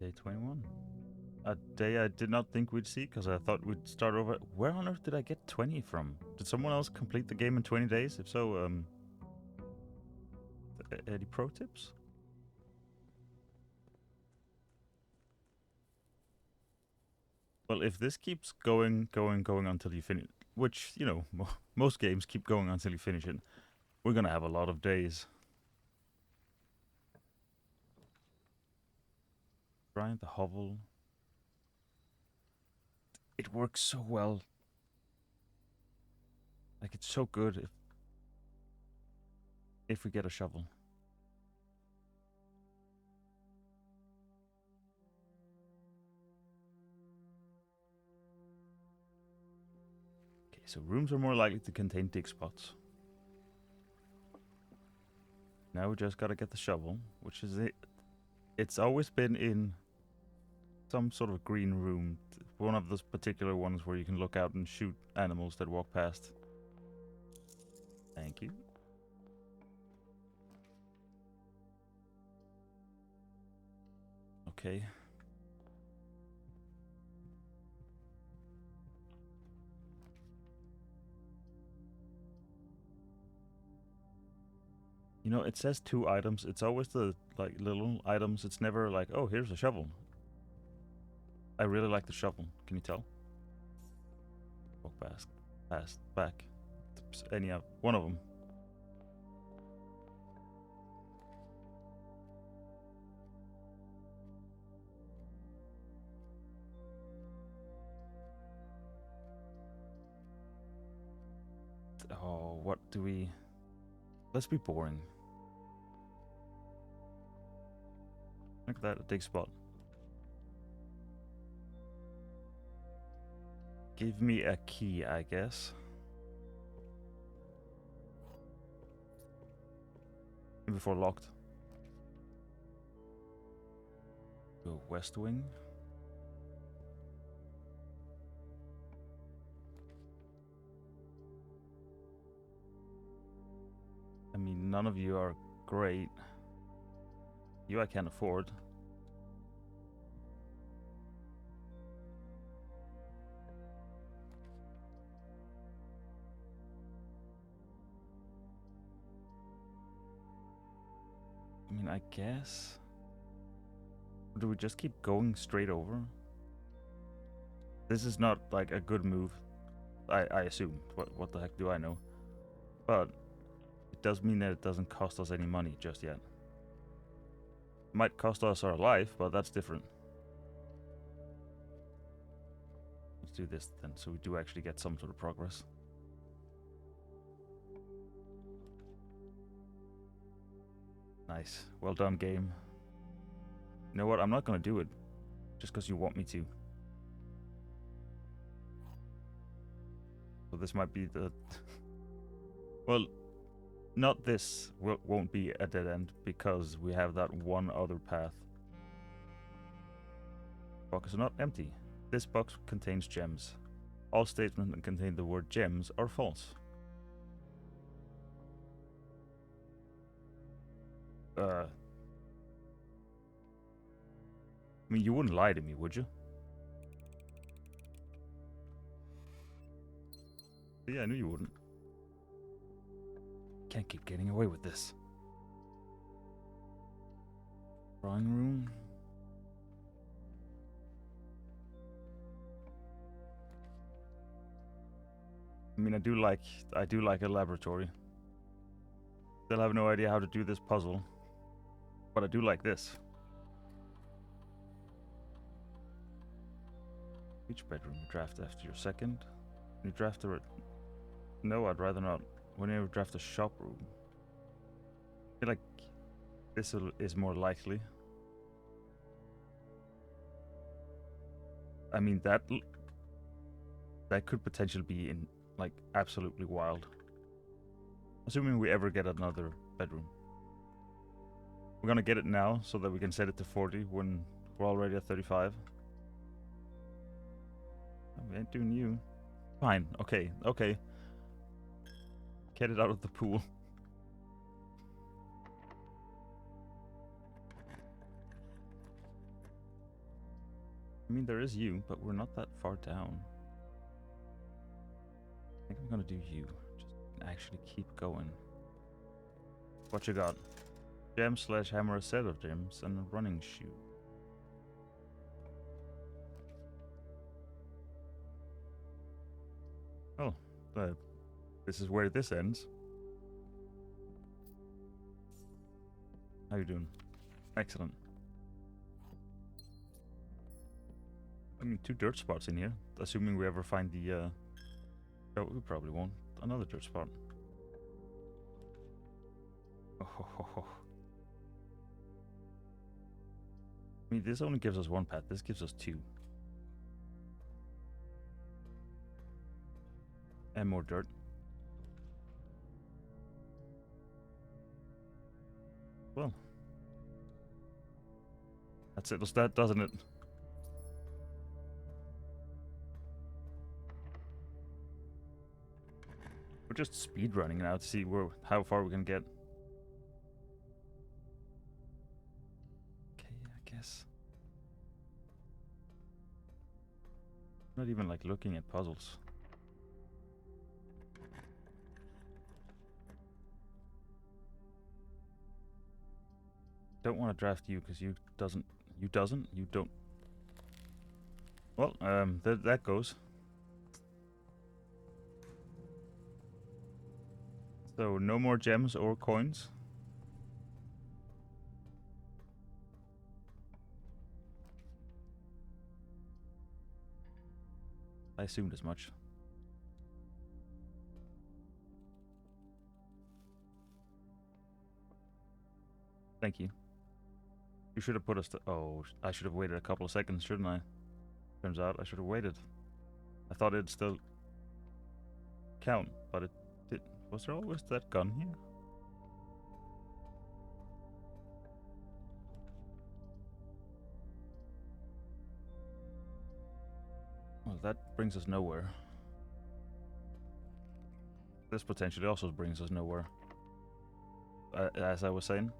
Day 21. A day I did not think we'd see, because I thought we'd start over. Where on earth did I get 20 from? Did someone else complete the game in 20 days? If so, any pro tips? Well, if this keeps going until you finish, which, you know, most games keep going until you finish it, we're gonna have a lot of days. Trying the hovel. It works so well. Like, it's so good if we get a shovel. Okay, so rooms are more likely to contain dig spots. Now we just gotta get the shovel, which is it. It's always been in some sort of green room. One of those particular ones where you can look out and shoot animals that walk past. Thank you. Okay. You know, it says 2 items. It's always the, like, little items. It's never like, oh, here's a shovel. I really like the shovel. Can you tell? Walk past, back. Any of one of them. Oh, what do we... Let's be boring. Look at that, a dig spot. Give me a key, I guess. Before locked. Go west wing. I mean, none of you are great. You I can't afford. I mean, I guess... Do we just keep going straight over? This is not, like, a good move. I assume. What the heck do I know? But it does mean that it doesn't cost us any money just yet. It might cost us our life, but that's different. Let's do this then, so we do actually get some sort of progress. Nice. Well done, game. You know what? I'm not gonna do it just because you want me to. So this might be the... Well, not this won't be a dead end because we have that one other path. Box is not empty. This box contains gems. All statements that contain the word gems are false. I mean, you wouldn't lie to me, would you? Yeah, I knew you wouldn't. Can't keep getting away with this. Drawing room. I mean, I do like a laboratory. Still have no idea how to do this puzzle, but I do like this. Each bedroom you draft after your second. You draft a... No, I'd rather not. Whenever you draft a shop room. I feel like this is more likely. I mean, that could potentially be in, like, absolutely wild. Assuming we ever get another bedroom. We're gonna get it now so that we can set it to 40 when we're already at 35. We ain't doing you. Fine, okay. Get it out of the pool. I mean, there is you, but we're not that far down. I think I'm gonna do you. Just actually keep going. What you got? Gem / hammer, a set of gems, and a running shoe. Oh, this is where this ends. How you doing? Excellent. I mean, 2 dirt spots in here. Assuming we ever find the, oh, we probably won't. Another dirt spot. Oh, ho, ho, ho. I mean, this only gives us 1 path. This gives us 2. And more dirt. Well. That settles that, doesn't it? We're just speed running now to see how far we can get. Okay, I guess. Not even like looking at puzzles. Don't want to draft you because you don't. Well, that goes. So no more gems or coins. I assumed as much. Thank you. You should have put us to... Oh, I should have waited a couple of seconds, shouldn't I? Turns out I should have waited. I thought it'd still count, but it did. Was there always that gun here? Well, that brings us nowhere. This potentially also brings us nowhere. As I was saying.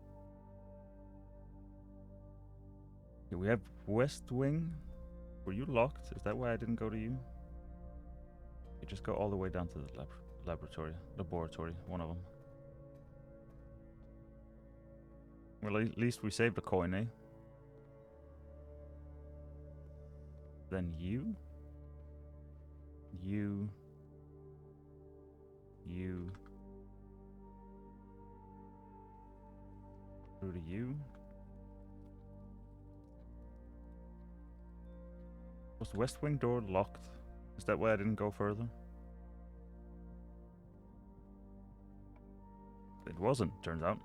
Okay, we have West Wing. Were you locked? Is that why I didn't go to you? You just go all the way down to the laboratory, one of them. Well, at least we saved a coin, eh? Then you. Through to you. Was the West Wing door locked? Is that why I didn't go further? It wasn't, turns out.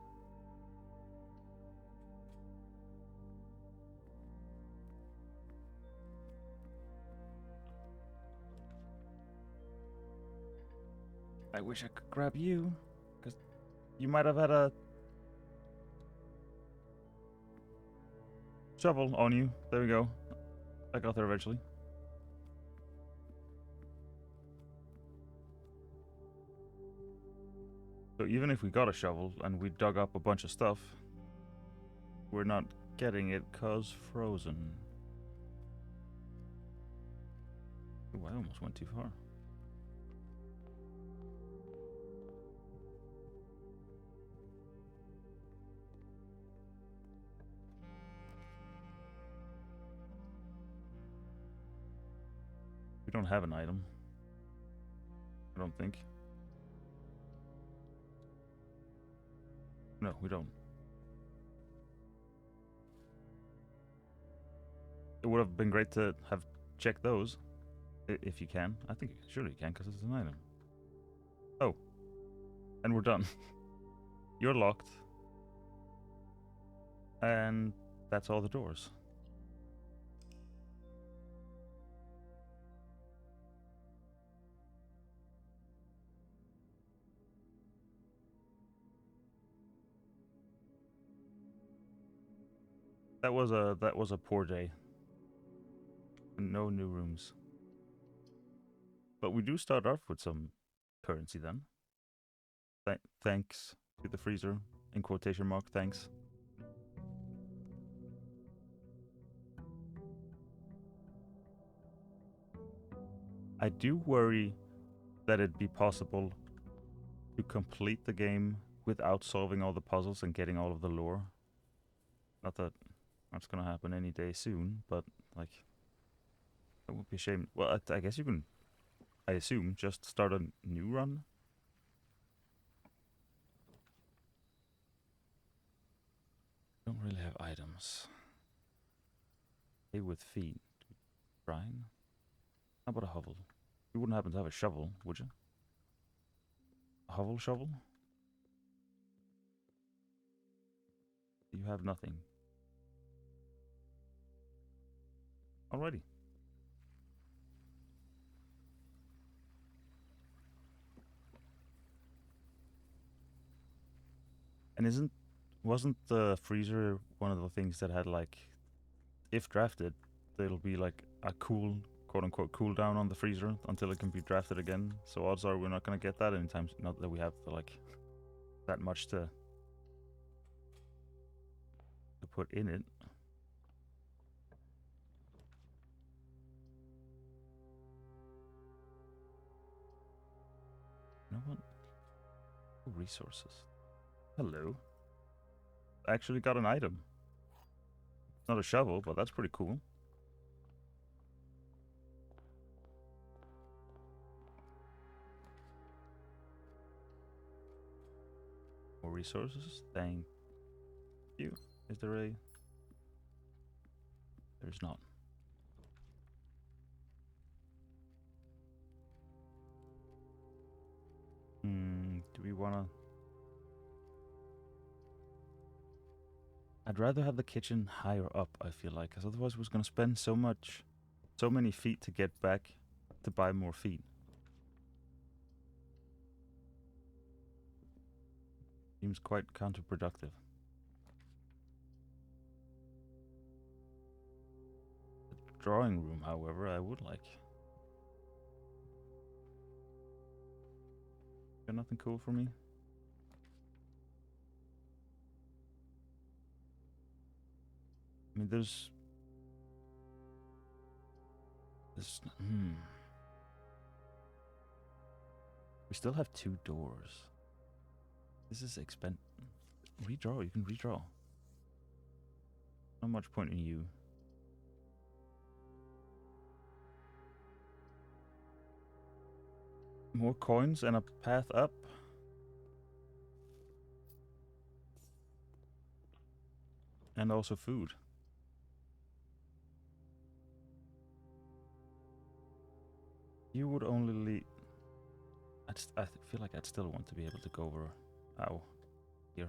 I wish I could grab you, because you might have had a shovel on you. There we go. I got there eventually. So even if we got a shovel and we dug up a bunch of stuff, we're not getting it cause frozen. Ooh, I almost went too far. We don't have an item. I don't think. No, we don't. It would have been great to have checked those. If you can. I think surely you can, because it's an item. Oh. And we're done. You're locked. And that's all the doors. That was a poor day. No new rooms. But we do start off with some currency then. Thanks to the freezer, in quotation mark, thanks. I do worry that it'd be possible to complete the game without solving all the puzzles and getting all of the lore. Not that that's gonna happen any day soon, but like, that would be a shame. Well, I guess you can, I assume, just start a new run. Don't really have items. Hey, with feet. Brian? How about a hovel? You wouldn't happen to have a shovel, would you? A hovel shovel? You have nothing. Alrighty. And wasn't the freezer one of the things that had like, if drafted, there'll be like a cool, quote unquote, cooldown on the freezer until it can be drafted again. So odds are we're not gonna get that anytime. Not that we have like that much to put in it. You know what? Resources. Hello. I actually got an item. Not a shovel, but that's pretty cool. More resources. Thank you. Is there a... There's not. Do we wanna... I'd rather have the kitchen higher up, I feel like, because otherwise we're gonna spend so many feet to get back to buy more feet. Seems quite counterproductive. The drawing room, however, I would like. Got nothing cool for me? I mean, there's... We still have 2 doors. This is expensive. Redraw, you can redraw. Not much point in you. More coins and a path up. And also food. You would only lead... I feel like I'd still want to be able to go over... Ow. Here.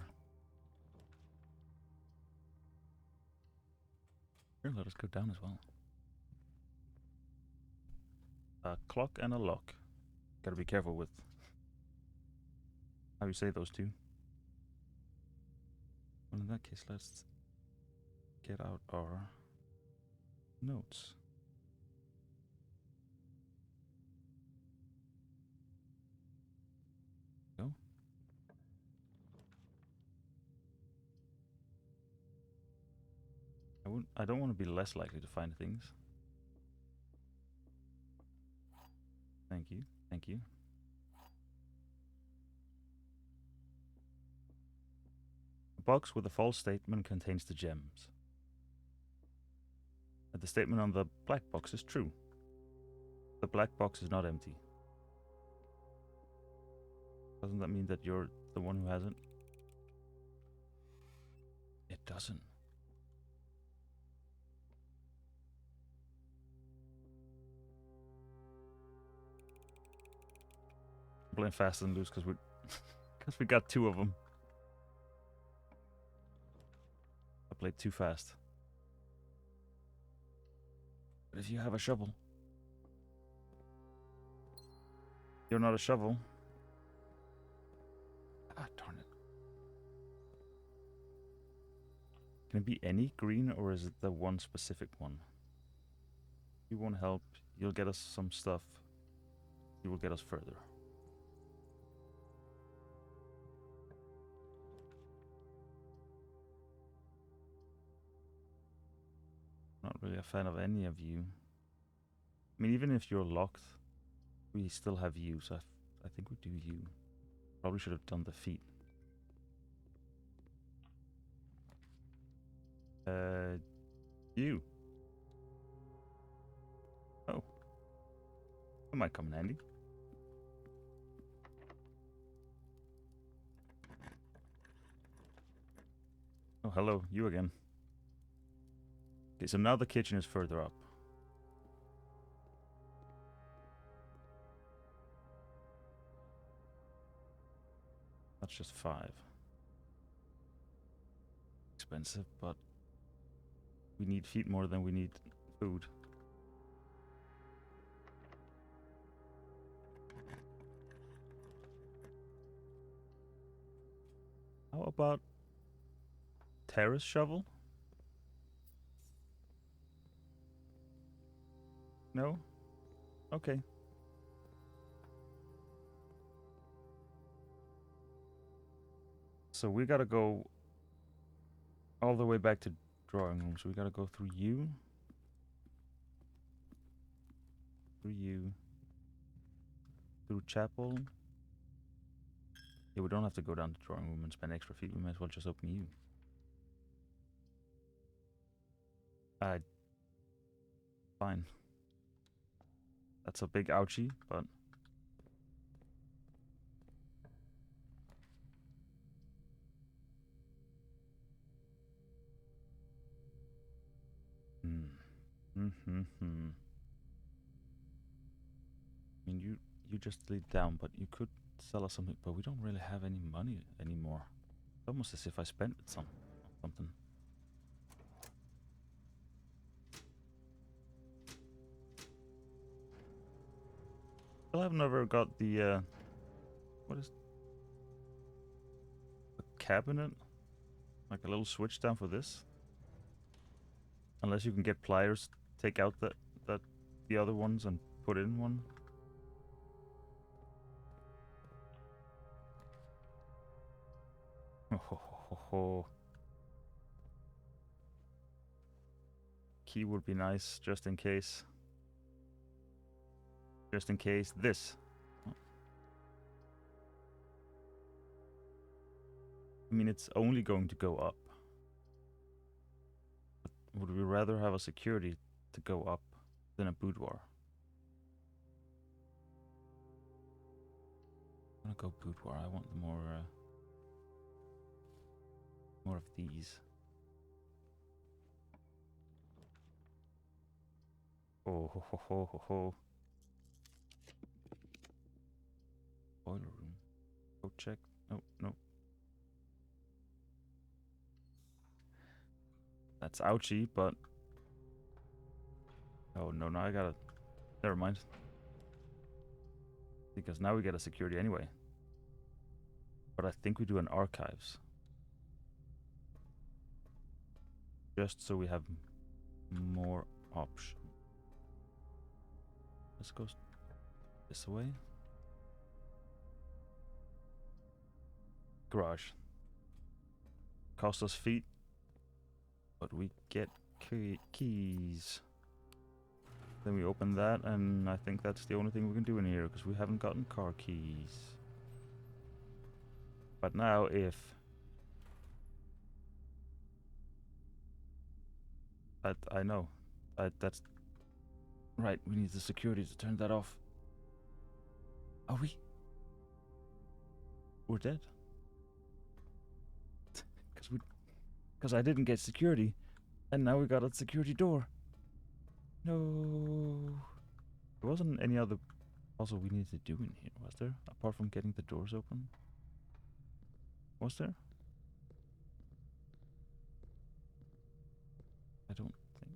Here, let us go down as well. A clock and a lock. Gotta be careful with how you say those two. Well, in that case, let's get out our notes. Go. I don't want to be less likely to find things. Thank you. Thank you. A box with a false statement contains the gems. And the statement on the black box is true. The black box is not empty. Doesn't that mean that you're the one who has it? It doesn't. I'm playing fast and loose because we got 2 of them. I played too fast. But if you have a shovel, you're not a shovel. Ah, darn it. Can it be any green, or is it the one specific one? You won't help. You'll get us some stuff. You will get us further. Not really a fan of any of you. I mean, even if you're locked, We still have you, so I think we do you. Probably should have done the feet. You. Oh. That might come in handy. Oh, hello. You again. Okay, so now the kitchen is further up. That's just 5. Expensive, but we need feet more than we need food. How about terrace shovel? No? Okay. So we gotta go all the way back to drawing room. So we gotta go through you. Through you. Through chapel. Yeah, we don't have to go down to drawing room and spend extra feet. We might as well just open you. Fine. That's a big ouchie, but... I mean, you just lead down, but you could sell us something, but we don't really have any money anymore. It's almost as if I spent something. Still have never got the, what is... a cabinet? Like a little switch down for this? Unless you can get pliers, take out the other ones and put in one. Oh. Key would be nice, just in case. Just in case this. I mean, it's only going to go up. But would we rather have a security to go up than a boudoir? I'm gonna go boudoir. I want more of these. Oh ho. Boiler room. Go check. No. That's ouchy, but... Oh, no, I gotta... Never mind. Because now we get a security anyway. But I think we do an archives. Just so we have more options. Let's go this way. Garage. Cost us feet. But we get keys. Then we open that, and I think that's the only thing we can do in here, because we haven't gotten car keys. But now if... I know. That's... Right, we need the security to turn that off. Are we? We're dead. Because I didn't get security, and now we got a security door. No. There wasn't any other puzzle we needed to do in here, was there? Apart from getting the doors open? Was there? I don't think.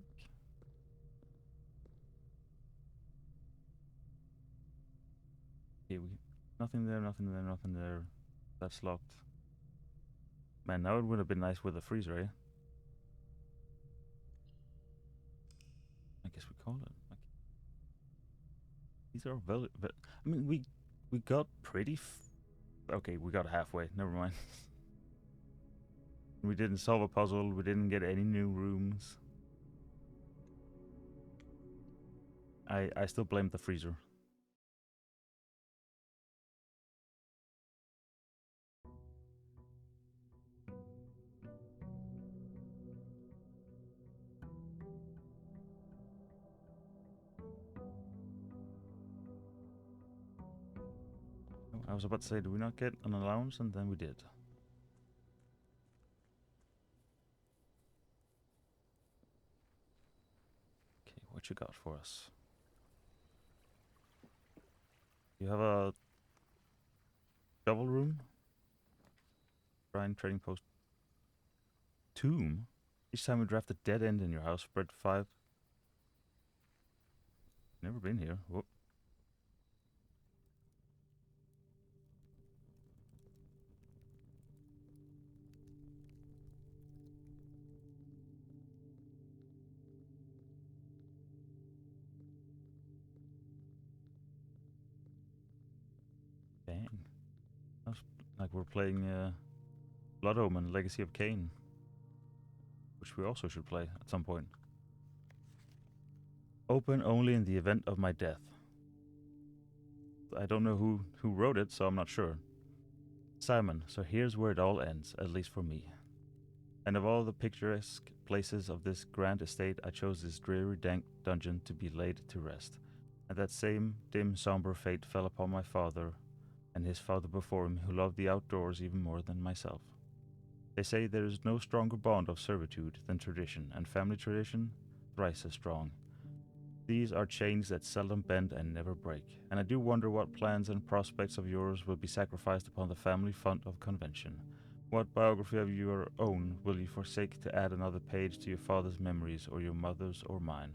Okay, nothing there. That's locked. Man, now it would have been nice with a freezer, eh? I guess we call it. Okay. These are very... I mean, we got pretty... Okay, we got halfway. Never mind. We didn't solve a puzzle. We didn't get any new rooms. I still blame the freezer. I was about to say, do we not get an allowance? And then we did. Okay, what you got for us? You have a double room? Shrine, trading post. Tomb? Each time we draft a dead end in your house, spread 5. Never been here. Whoop. Dang. Sounds like we're playing Blood Omen, Legacy of Kain. Which we also should play at some point. Open only in the event of my death. I don't know who wrote it, so I'm not sure. Simon, so here's where it all ends, at least for me. And of all the picturesque places of this grand estate, I chose this dreary, dank dungeon to be laid to rest. And that same dim, somber fate fell upon my father and his father before him, who loved the outdoors even more than myself. They say there is no stronger bond of servitude than tradition, and family tradition thrice as strong. These are chains that seldom bend and never break, and I do wonder what plans and prospects of yours will be sacrificed upon the family font of convention. What biography of your own will you forsake to add another page to your father's memories, or your mother's, or mine?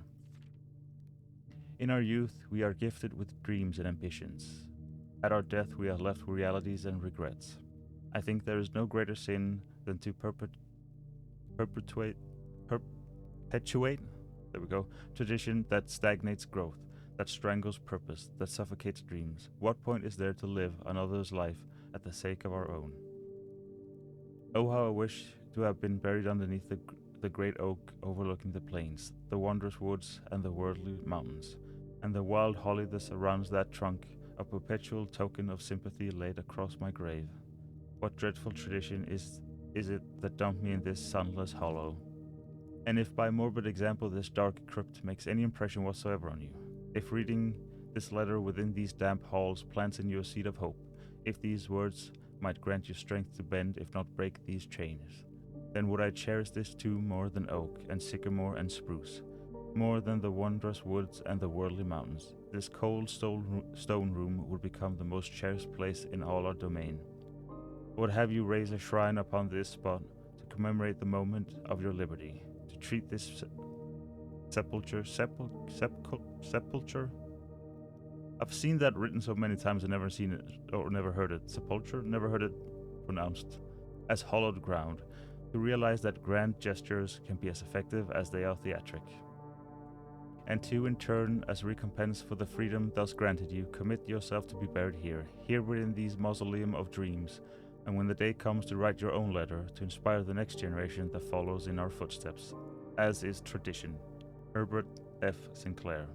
In our youth, we are gifted with dreams and ambitions. At our death, we are left with realities and regrets. I think there is no greater sin than to perpetuate there we go, tradition that stagnates growth, that strangles purpose, that suffocates dreams. What point is there to live another's life at the sake of our own? Oh, how I wish to have been buried underneath the great oak overlooking the plains, the wondrous woods, and the worldly mountains, and the wild holly that surrounds that trunk, a perpetual token of sympathy laid across my grave. What dreadful tradition is it that dumped me in this sunless hollow? And if by morbid example this dark crypt makes any impression whatsoever on you, if reading this letter within these damp halls plants in you a seed of hope, if these words might grant you strength to bend, if not break, these chains, then would I cherish this too more than oak and sycamore and spruce, more than the wondrous woods and the worldly mountains. This cold stone room would become the most cherished place in all our domain. Would have you raise a shrine upon this spot to commemorate the moment of your liberty, to treat this sepulture. I've seen that written so many times and never seen it or never heard it. Sepulture, never heard it pronounced. As hallowed ground, to realize that grand gestures can be as effective as they are theatric. And to, in turn, as recompense for the freedom thus granted you, commit yourself to be buried here within these mausoleum of dreams, and when the day comes to write your own letter, to inspire the next generation that follows in our footsteps, as is tradition. Herbert F. Sinclair.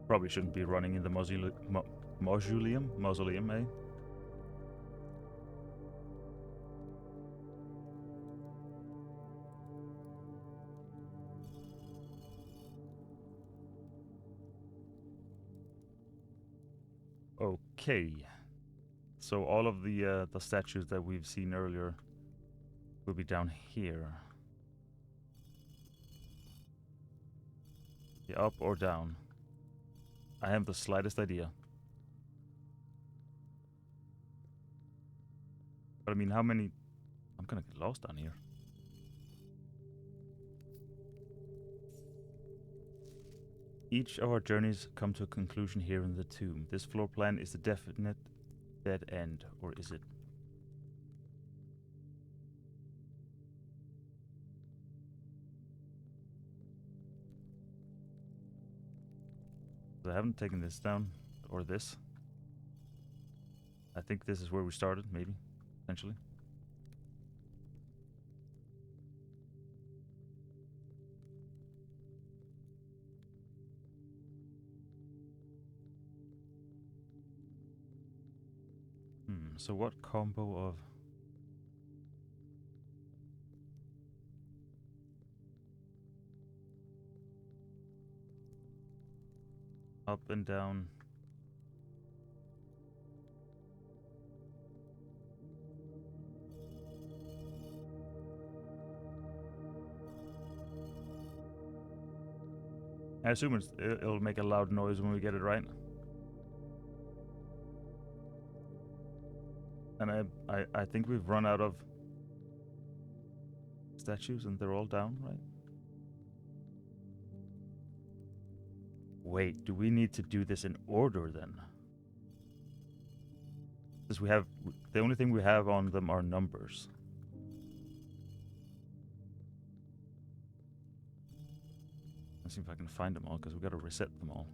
Probably shouldn't be running in the mausoleum, eh? Okay, so all of the statues that we've seen earlier will be down here. Yeah, up or down? I have the slightest idea. But I mean, how many? I'm gonna get lost down here. Each of our journeys come to a conclusion here in the tomb. This floor plan is the definite dead end, or is it? I haven't taken this down, or this. I think this is where we started, maybe, potentially. So what combo of... Up and down. I assume it'll make a loud noise when we get it right. And I think we've run out of statues and they're all down, right? Wait, do we need to do this in order then? Because we have, the only thing we have on them are numbers. Let's see if I can find them all, because we gotta reset them all.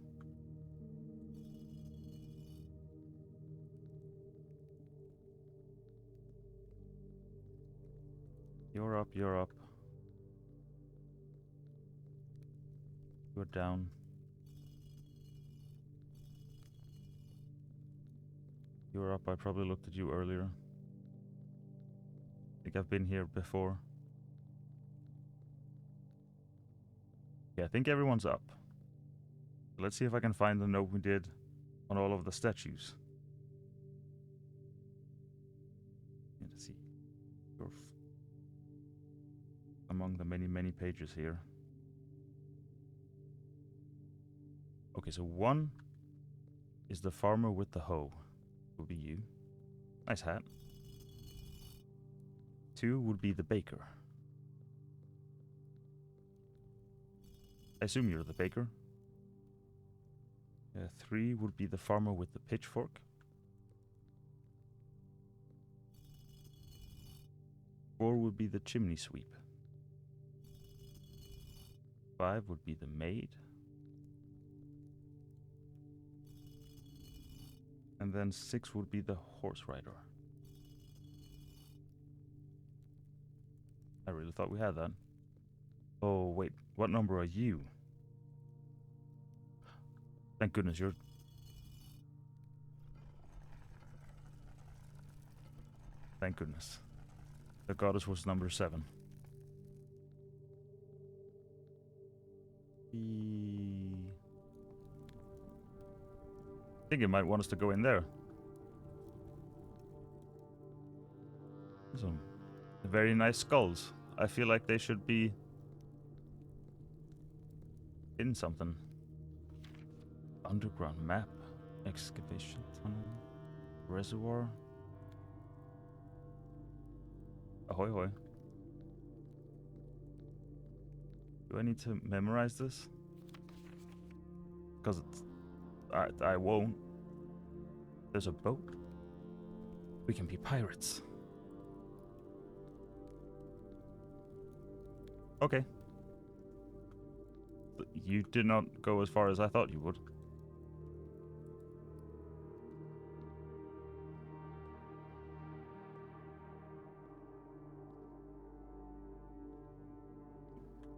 You're up, you're up. You're down. You're up, I probably looked at you earlier. I think I've been here before. Yeah, I think everyone's up. Let's see if I can find the note we did on all of the statues. Let's see. You're among the many pages here. Okay, so 1 is the farmer with the hoe. Would be you. Nice hat. 2 would be the baker. I assume you're the baker. 3 would be the farmer with the pitchfork. 4 would be the chimney sweep. 5 would be the maid. And then 6 would be the horse rider. I really thought we had that. Oh, wait. What number are you? Thank goodness you're... Thank goodness. The goddess was number 7. I think it might want us to go in there. Some very nice skulls. I feel like they should be in something. Underground map, excavation tunnel, reservoir. Ahoy hoy. Do I need to memorize this? Because I won't. There's a boat. We can be pirates. Okay. You did not go as far as I thought you would.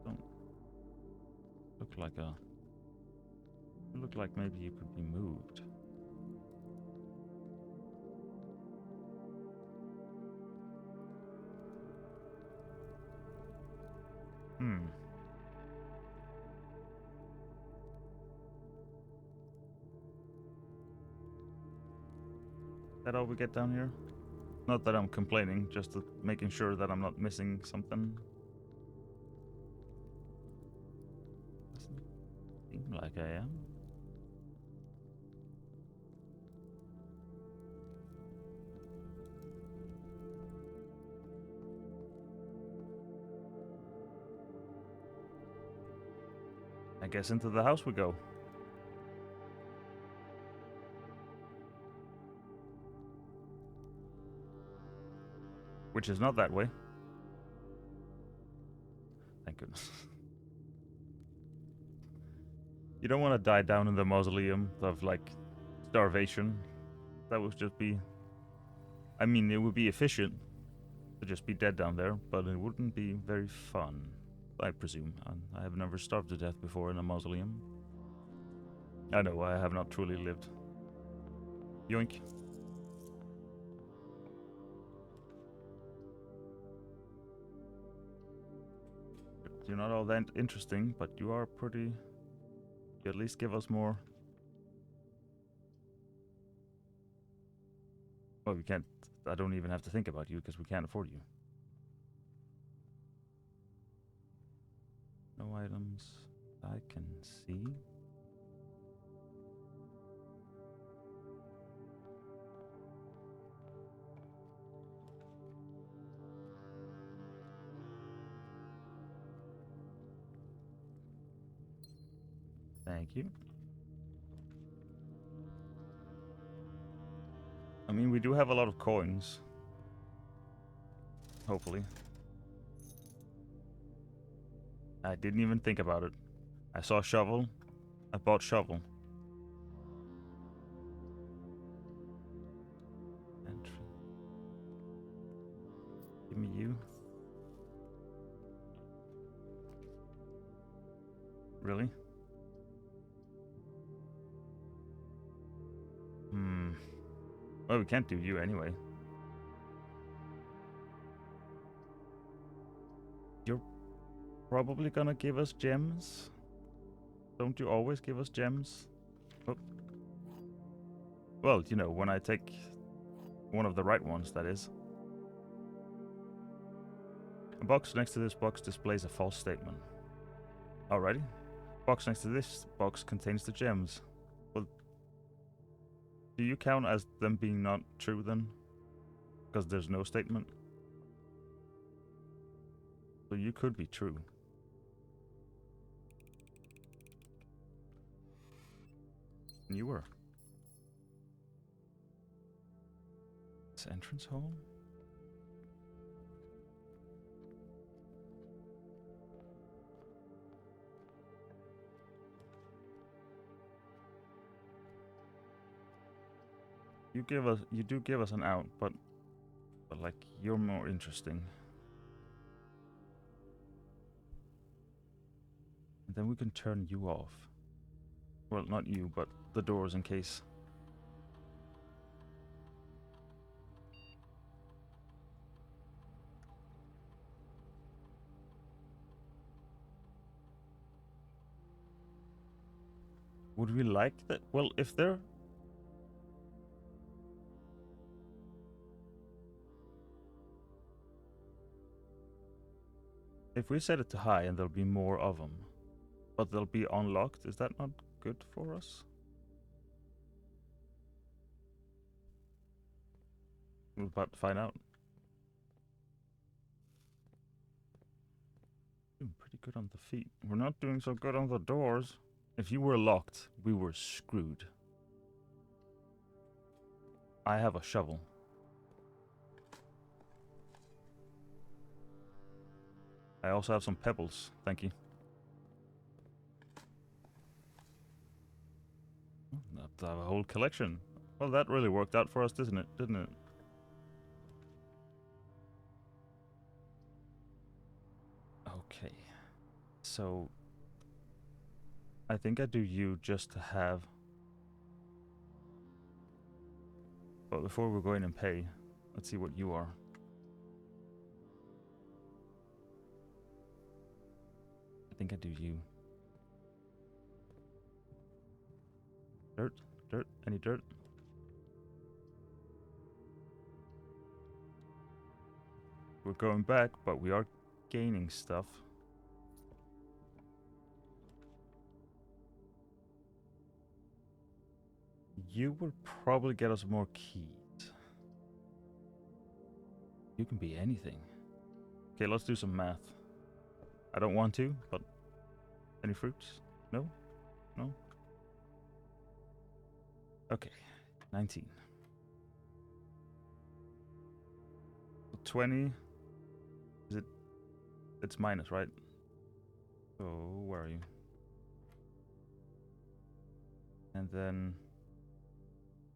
Don't look like a... Look like maybe you could be moved. That all we get down here? Not that I'm complaining, just making sure that I'm not missing something. Doesn't seem like I am. I guess into the house we go. Which is not that way. Thank goodness. You don't want to die down in the mausoleum of, like, starvation. That would just be... I mean, it would be efficient to just be dead down there, but it wouldn't be very fun, I presume. I have never starved to death before in a mausoleum. I know, I have not truly lived. Yoink. You're not all that interesting, but you are pretty... You at least give us more Well, we can't. I don't even have to think about you because we can't afford you. No items I can see. Thank you. I mean, we do have a lot of coins. Hopefully. I didn't even think about it. I saw shovel. I bought shovel. Entry. Give me you. Really? Well, we can't do you anyway. You're probably gonna give us gems. Don't you always give us gems? Oh. Well, you know, when I take one of the right ones, that is. A box next to this box displays a false statement. Alrighty. Box next to this box contains the gems. Well, do you count as them being not true then? Because there's no statement. So you could be true. And you were. This entrance hole? You do give us an out, but like you're more interesting. And then we can turn you off. Well, not you, but the doors in case. Would we like that? Well, if they're... If we set it to high and there'll be more of them, but they'll be unlocked, is that not good for us? We're about to find out. Doing pretty good on the feet. We're not doing so good on the doors. If you were locked, we were screwed. I have a shovel. I also have some pebbles, thank you. I have a whole collection. Well, that really worked out for us, didn't it? Okay. So... I think I do you just to have... But before we go in and pay, let's see what you are. I think I do you. Dirt? Dirt? Any dirt? We're going back, but we are gaining stuff. You will probably get us more keys. You can be anything. Okay, let's do some math. I don't want to, but... Any fruits? No? No? Okay, 19. 20... Is it... It's minus, right? So, where are you? And then...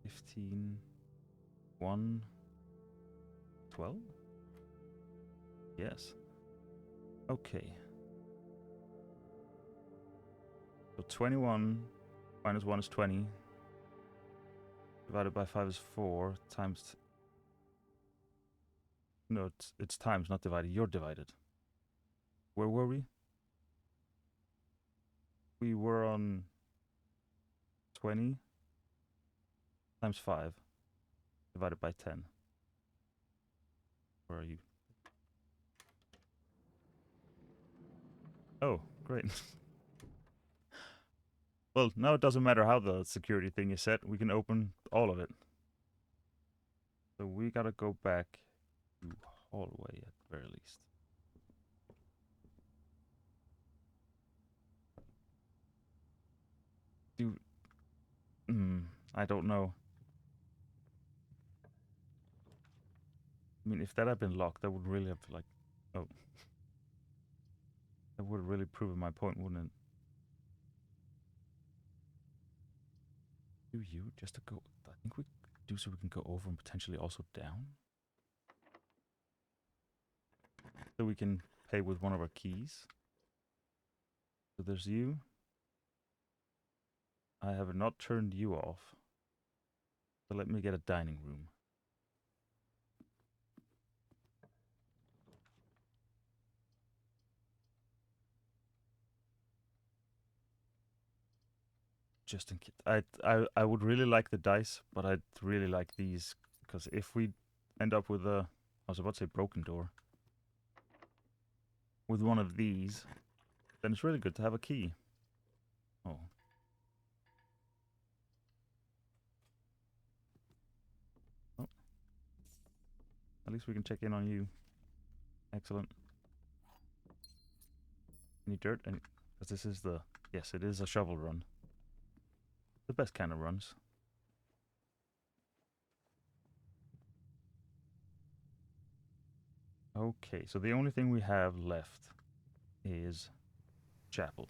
15... 1... 12? Yes. Okay. So 21 minus 1 is 20. Divided by 5 is 4 times... No, it's times, not divided. You're divided. Where were we? We were on 20 times 5. divided by 10. Where are you? Oh, great. Well, now it doesn't matter how the security thing is set. We can open all of it. So we gotta go back to hallway at the very least. Do... I don't know. I mean, if that had been locked, that would really have, like... Oh. That would have really proven my point, wouldn't it? Do you? Just to go... I think we do so we can go over and potentially also down. So we can pay with one of our keys. So there's you. I have not turned you off. So let me get a dining room. Just in case. I would really like the dice, but I'd really like these. Because if we end up with a... I was about to say broken door. With one of these, then it's really good to have a key. Oh. Oh. At least we can check in on you. Excellent. Any dirt? Because this is the... Yes, it is a shovel run. The best kind of runs. Okay, so the only thing we have left is chapel.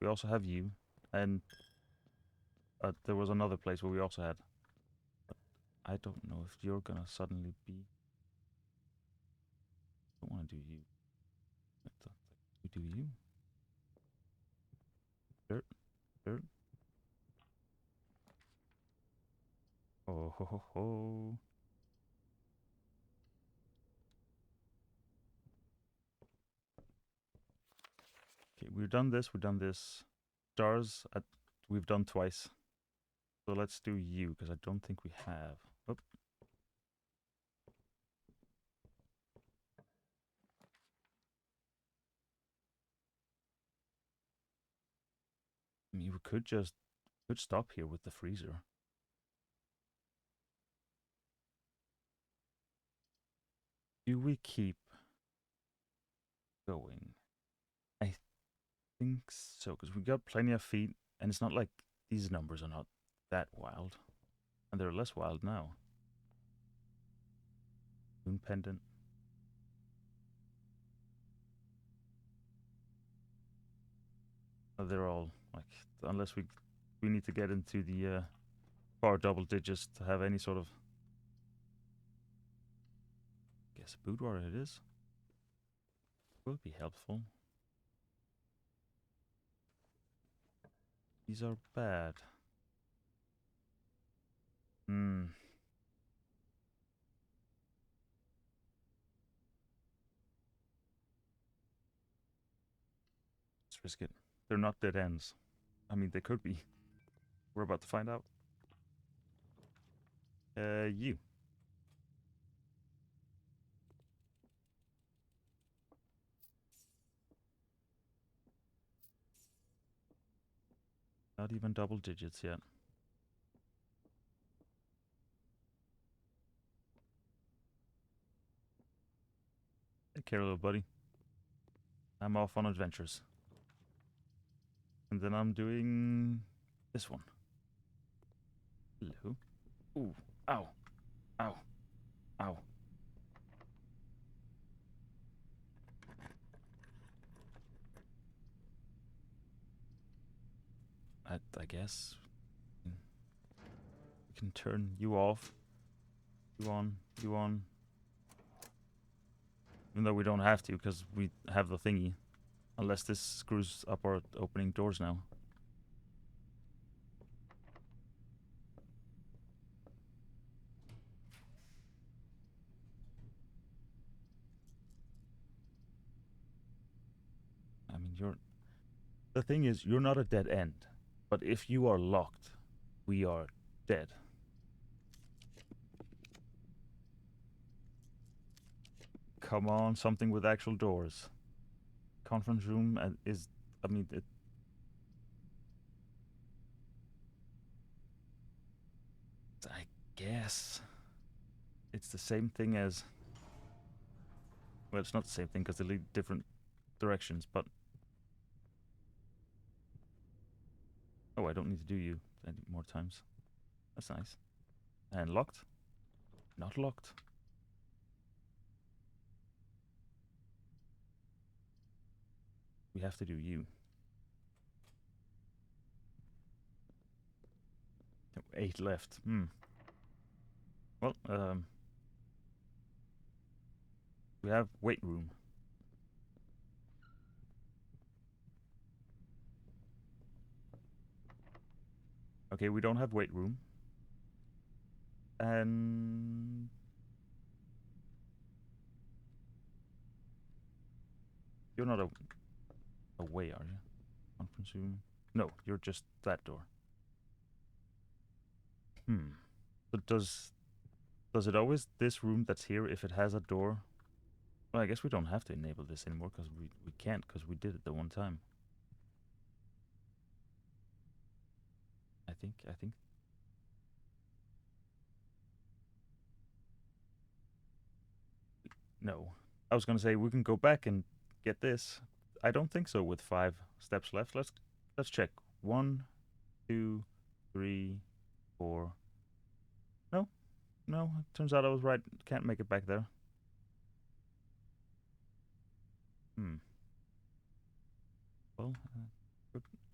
We also have you, and there was another place where we also had... I don't know if you're gonna suddenly be... I don't want to do you. We do you. Dirt, dirt. Oh ho ho ho. Okay, we've done this, we've done this. Stars, we've done twice. So let's do you, because I don't think we have. Oh. I mean, we could just stop here with the freezer. Do we keep going? I think so, because we got plenty of feet, and it's not like these numbers are not that wild. And they're less wild now. Moon pendant. They're all, like, unless we need to get into the far double digits to have any sort of... Guess boudoir it is. Will be helpful. These are bad. Hmm. Let's risk it. They're not dead ends. I mean, they could be. We're about to find out. You. Not even double digits yet. Take care, little buddy. I'm off on adventures. And then I'm doing this one. Hello. Ooh. Ow. Ow. Ow. I guess we can turn you off. You on. You on. Even though we don't have to, because we have the thingy. Unless this screws up our opening doors now. I mean, the thing is, you're not a dead end. But if you are locked, we are dead. come on, something with actual doors. Conference room is, I mean, I guess it's the same thing as, well, it's not the same thing because they lead different directions, but oh, I don't need to do you any more times. That's nice. And locked? Not locked. We have to do you. 8 left. Well, we have weight room. Okay, we don't have weight room. And you're not away, are you? Conference room? No, you're just that door. But does it always this room that's here if it has a door? Well, I guess we don't have to enable this anymore because we can't because we did it the one time. I think. No. I was gonna say we can go back and get this. I don't think so with 5 steps left. Let's check. 1, 2, 3, 4. No, it turns out I was right. Can't make it back there. Well,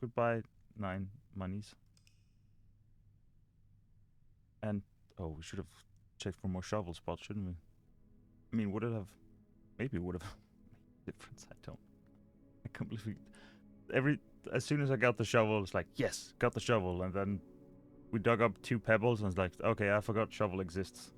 goodbye 9 monies. And oh, we should have checked for more shovel spots, shouldn't we? I mean, would it have? Maybe it would have made a difference. I don't. I completely. As soon as I got the shovel, it's like yes, got the shovel, and then we dug up 2 pebbles, and it's like okay, I forgot shovel exists.